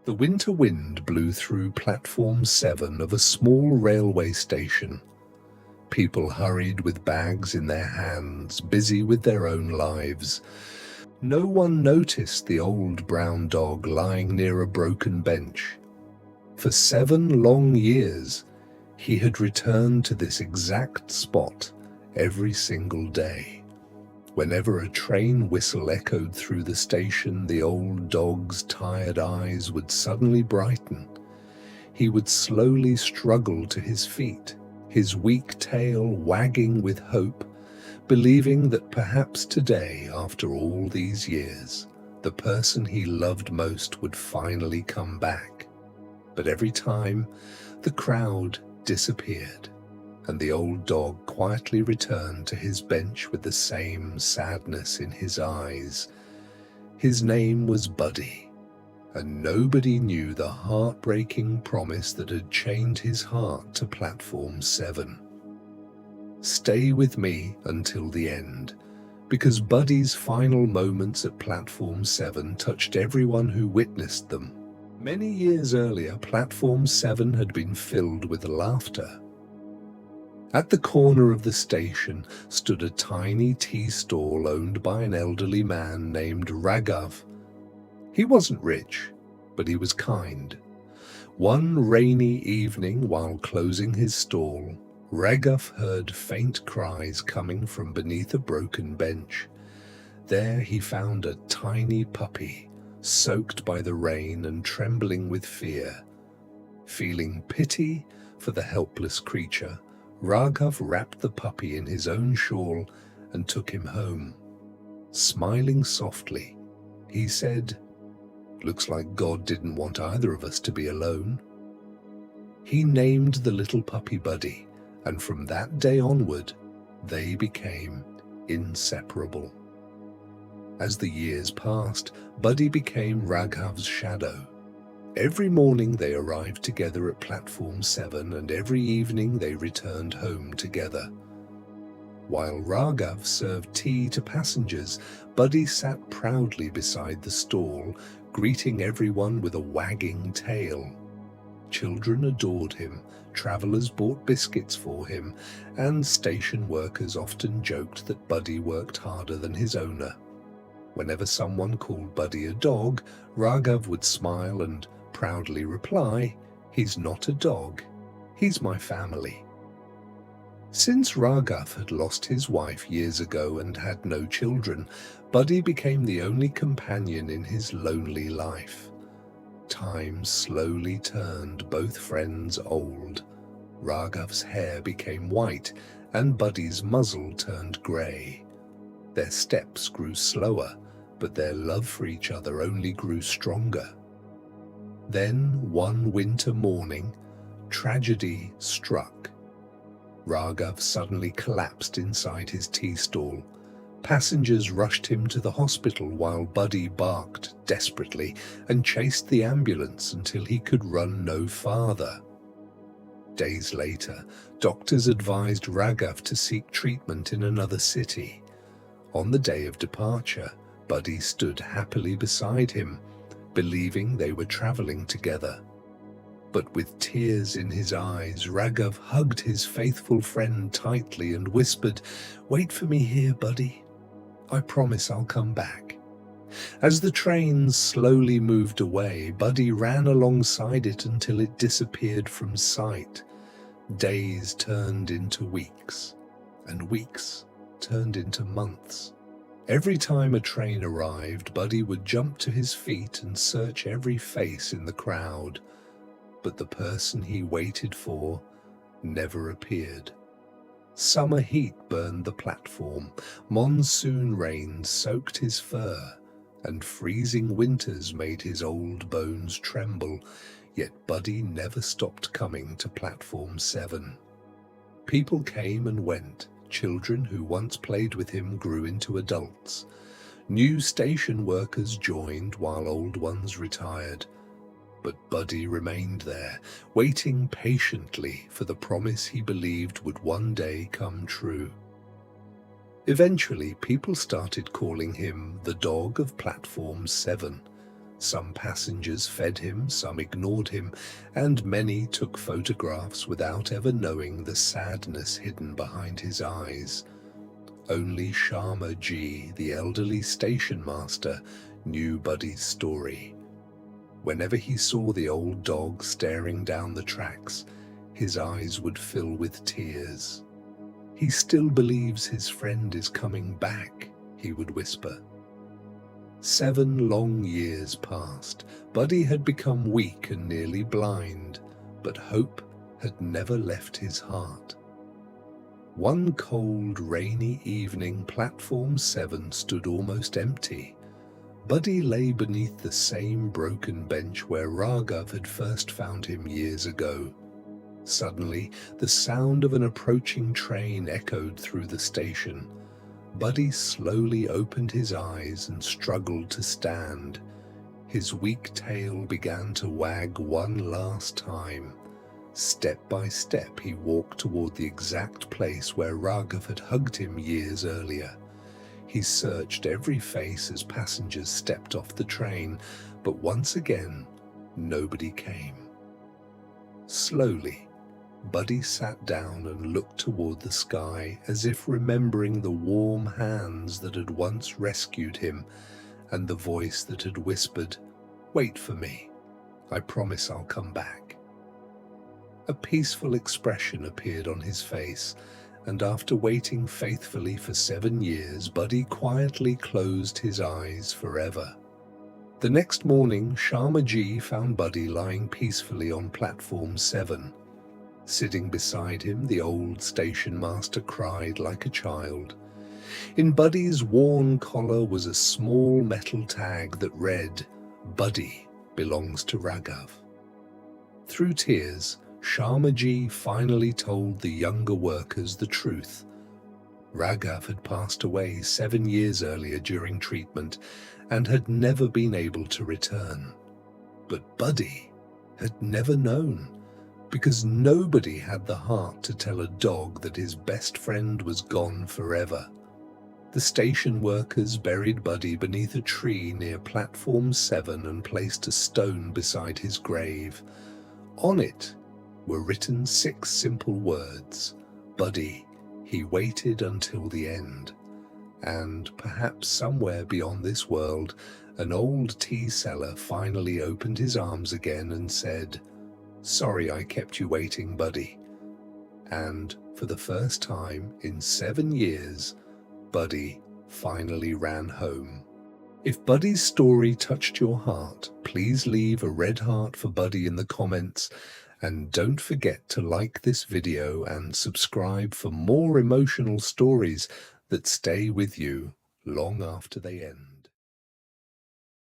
The winter wind blew through platform 7 of a small railway station. People hurried with bags in their hands, busy with their own lives. No one noticed the old brown dog lying near a broken bench. For 7 long years, he had returned to this exact spot every single day. Whenever a train whistle echoed through the station, the old dog's tired eyes would suddenly brighten. He would slowly struggle to his feet, his weak tail wagging with hope, believing that perhaps today, after all these years, the person he loved most would finally come back. But every time, the crowd disappeared, and the old dog quietly returned to his bench with the same sadness in his eyes. His name was Buddy, and nobody knew the heartbreaking promise that had chained his heart to platform 7. Stay with me until the end, because Buddy's final moments at platform 7 touched everyone who witnessed them. Many years earlier, platform 7 had been filled with laughter. At the corner of the station stood a tiny tea stall owned by an elderly man named Raghav. He wasn't rich, but he was kind. One rainy evening, while closing his stall, Raghav heard faint cries coming from beneath a broken bench. There he found a tiny puppy, soaked by the rain and trembling with fear. Feeling pity for the helpless creature, Raghav wrapped the puppy in his own shawl and took him home. Smiling softly, he said, "Looks like God didn't want either of us to be alone." He named the little puppy Buddy, and from that day onward, they became inseparable. As the years passed, Buddy became Raghav's shadow. Every morning they arrived together at platform 7, and every evening they returned home together. While Raghav served tea to passengers, Buddy sat proudly beside the stall, greeting everyone with a wagging tail. Children adored him, travelers bought biscuits for him, and station workers often joked that Buddy worked harder than his owner. Whenever someone called Buddy a dog, Raghav would smile and proudly reply, "He's not a dog, he's my family." Since Raghav had lost his wife years ago and had no children, Buddy became the only companion in his lonely life. Time slowly turned both friends old. Raghav's hair became white and Buddy's muzzle turned grey. Their steps grew slower, but their love for each other only grew stronger. Then, one winter morning, tragedy struck. Raghav suddenly collapsed inside his tea stall. Passengers rushed him to the hospital while Buddy barked desperately and chased the ambulance until he could run no farther. Days later, doctors advised Raghav to seek treatment in another city. On the day of departure, Buddy stood happily beside him, believing they were traveling together. But with tears in his eyes, Raghav hugged his faithful friend tightly and whispered, "Wait for me here, Buddy. I promise I'll come back." As the train slowly moved away, Buddy ran alongside it until it disappeared from sight. Days turned into weeks, and weeks turned into months. Every time a train arrived, Buddy would jump to his feet and search every face in the crowd. But the person he waited for never appeared. Summer heat burned the platform, monsoon rains soaked his fur, and freezing winters made his old bones tremble, yet Buddy never stopped coming to platform 7. People came and went. Children who once played with him grew into adults. New station workers joined while old ones retired. But Buddy remained there, waiting patiently for the promise he believed would one day come true. Eventually, people started calling him the dog of platform 7, Some passengers fed him, some ignored him, and many took photographs without ever knowing the sadness hidden behind his eyes. Only Sharma Ji, the elderly station master, knew Buddy's story. Whenever he saw the old dog staring down the tracks, his eyes would fill with tears. "He still believes his friend is coming back," he would whisper. 7 long years passed. Buddy had become weak and nearly blind, but hope had never left his heart. One cold, rainy evening, Platform 7 stood almost empty. Buddy lay beneath the same broken bench where Raghav had first found him years ago. Suddenly, the sound of an approaching train echoed through the station. Buddy slowly opened his eyes and struggled to stand. His weak tail began to wag one last time. Step by step, he walked toward the exact place where Raghav had hugged him years earlier. He searched every face as passengers stepped off the train, but once again, nobody came. Slowly, Buddy sat down and looked toward the sky, as if remembering the warm hands that had once rescued him and the voice that had whispered, "Wait for me. I promise I'll come back." A peaceful expression appeared on his face, and after waiting faithfully for 7 years, Buddy quietly closed his eyes forever. The next morning, Sharma Ji found Buddy lying peacefully on Platform 7. Sitting beside him, the old station master cried like a child. In Buddy's worn collar was a small metal tag that read, "Buddy belongs to Raghav." Through tears, Sharma Ji finally told the younger workers the truth. Raghav had passed away 7 years earlier during treatment and had never been able to return. But Buddy had never known, because nobody had the heart to tell a dog that his best friend was gone forever. The station workers buried Buddy beneath a tree near Platform 7 and placed a stone beside his grave. On it were written 6 simple words: "Buddy, he waited until the end." And perhaps somewhere beyond this world, an old tea seller finally opened his arms again and said, "Sorry I kept you waiting, Buddy." And for the first time in 7 years, Buddy finally ran home. If Buddy's story touched your heart, please leave a red heart for Buddy in the comments, and don't forget to like this video and subscribe for more emotional stories that stay with you long after they end.